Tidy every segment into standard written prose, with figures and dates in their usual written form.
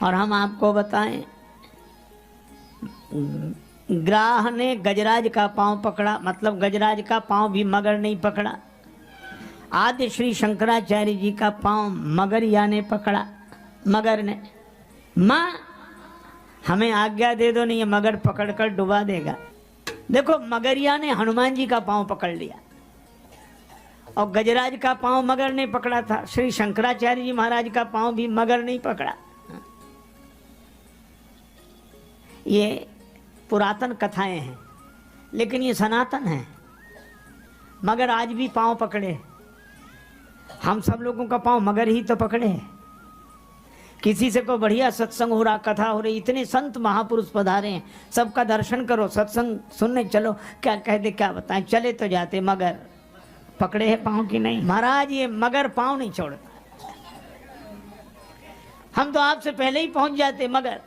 और हम आपको बताएं, ग्राह ने गजराज का पांव पकड़ा, मतलब गजराज का पांव भी मगर नहीं पकड़ा। आदि श्री शंकराचार्य जी का पांव मगरिया ने पकड़ा, मगर ने। माँ हमें आज्ञा दे दो, नहीं ये मगर पकड़कर डुबा देगा। देखो मगरिया ने हनुमान जी का पांव पकड़ लिया और गजराज का पांव मगर ने पकड़ा था। श्री शंकराचार्य जी महाराज का पांव भी मगर नहीं पकड़ा। ये पुरातन कथाएं हैं, लेकिन ये सनातन है। मगर आज भी पांव पकड़े, हम सब लोगों का पांव मगर ही तो पकड़े। किसी से कोई बढ़िया सत्संग हो रहा, कथा हो रही, इतने संत महापुरुष पधारे हैं, सबका दर्शन करो, सत्संग सुनने चलो, क्या कह दे क्या बताएं, चले तो जाते, मगर पकड़े हैं पांव की नहीं। महाराज ये मगर पांव नहीं छोड़ता, हम तो आपसे पहले ही पहुंच जाते मगर।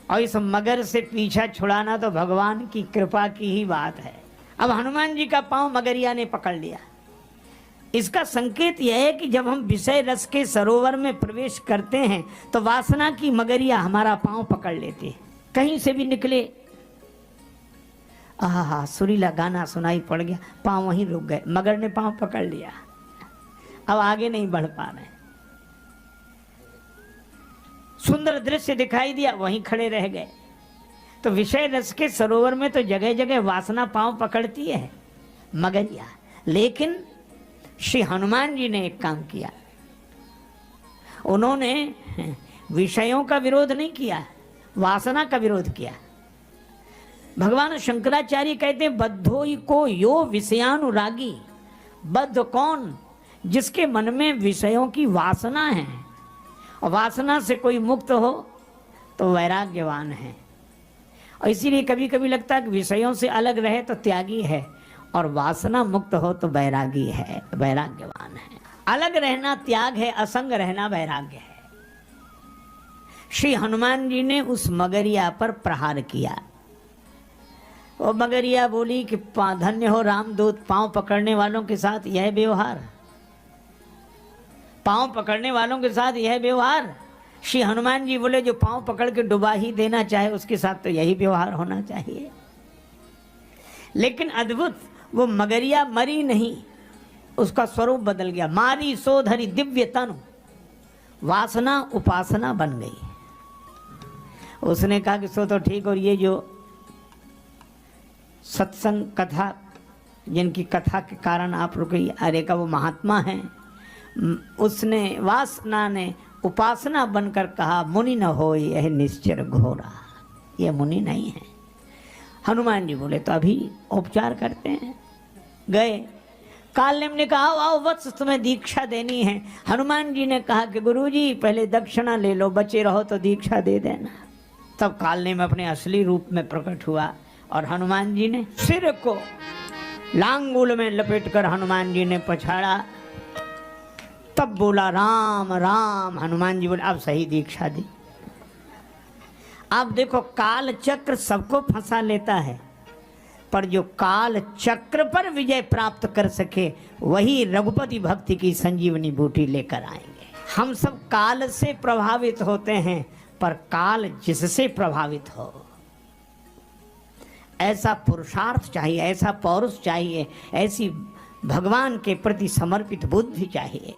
और इस मगर से पीछा छुड़ाना तो भगवान की कृपा की ही बात है। अब हनुमान जी का पांव मगरिया ने पकड़ लिया। इसका संकेत यह है कि जब हम विषय रस के सरोवर में प्रवेश करते हैं तो वासना की मगरिया हमारा पांव पकड़ लेती है। कहीं से भी निकले, आहा सुरीला गाना सुनाई पड़ गया, पांव वहीं रुक गए, मगर ने पांव पकड़ लिया, अब आगे नहीं बढ़ पा रहे। सुंदर दृश्य दिखाई दिया, वहीं खड़े रह गए। तो विषय रस के सरोवर में तो जगह जगह वासना पांव पकड़ती है, मगरिया। लेकिन श्री हनुमान जी ने एक काम किया, उन्होंने विषयों का विरोध नहीं किया, वासना का विरोध किया। भगवान शंकराचार्य कहते हैं बद्धोई को यो विषयानुरागी। बद्ध कौन? जिसके मन में विषयों की वासना है, और वासना से कोई मुक्त हो तो वैराग्यवान है। और इसीलिए कभी कभी लगता है कि विषयों से अलग रहे तो त्यागी है, और वासना मुक्त हो तो वैरागी है, वैराग्यवान है। अलग रहना त्याग है, असंग रहना वैराग्य है। श्री हनुमान जी ने उस मगरिया पर प्रहार किया। वो मगरिया बोली कि धन्य हो रामदूत, पांव पकड़ने वालों के साथ यह व्यवहार, पांव पकड़ने वालों के साथ यह व्यवहार। श्री हनुमान जी बोले जो पांव पकड़ के डुबा ही देना चाहे उसके साथ तो यही व्यवहार होना चाहिए। लेकिन अद्भुत, वो मगरिया मरी नहीं, उसका स्वरूप बदल गया। मारी सो धरी दिव्य तनु, वासना उपासना बन गई। उसने कहा कि सो तो ठीक, और ये जो सत्संग कथा, जिनकी कथा के कारण आप रुके, अरे का वो महात्मा है, उसने वासना ने उपासना बनकर कहा मुनि न हो यह निश्चर घोरा, ये मुनि नहीं है। हनुमान जी बोले तो अभी उपचार करते हैं। गए, कालनेम ने कहा आओ वत्स तुम्हें दीक्षा देनी है। हनुमान जी ने कहा कि गुरुजी पहले दक्षिणा ले लो, बचे रहो तो दीक्षा दे देना। तब कालनेम अपने असली रूप में प्रकट हुआ और हनुमान जी ने सिर को लांगूल में लपेटकर हनुमान जी ने पछाड़ा। तब बोला राम राम। हनुमान जी बोले अब सही दीक्षा दी। अब देखो काल चक्र सबको फंसा लेता है, पर जो काल चक्र पर विजय प्राप्त कर सके वही रघुपति भक्ति की संजीवनी बूटी लेकर आएंगे। हम सब काल से प्रभावित होते हैं, पर काल जिससे प्रभावित हो ऐसा पुरुषार्थ चाहिए, ऐसा पौरुष चाहिए, ऐसी भगवान के प्रति समर्पित बुद्धि चाहिए।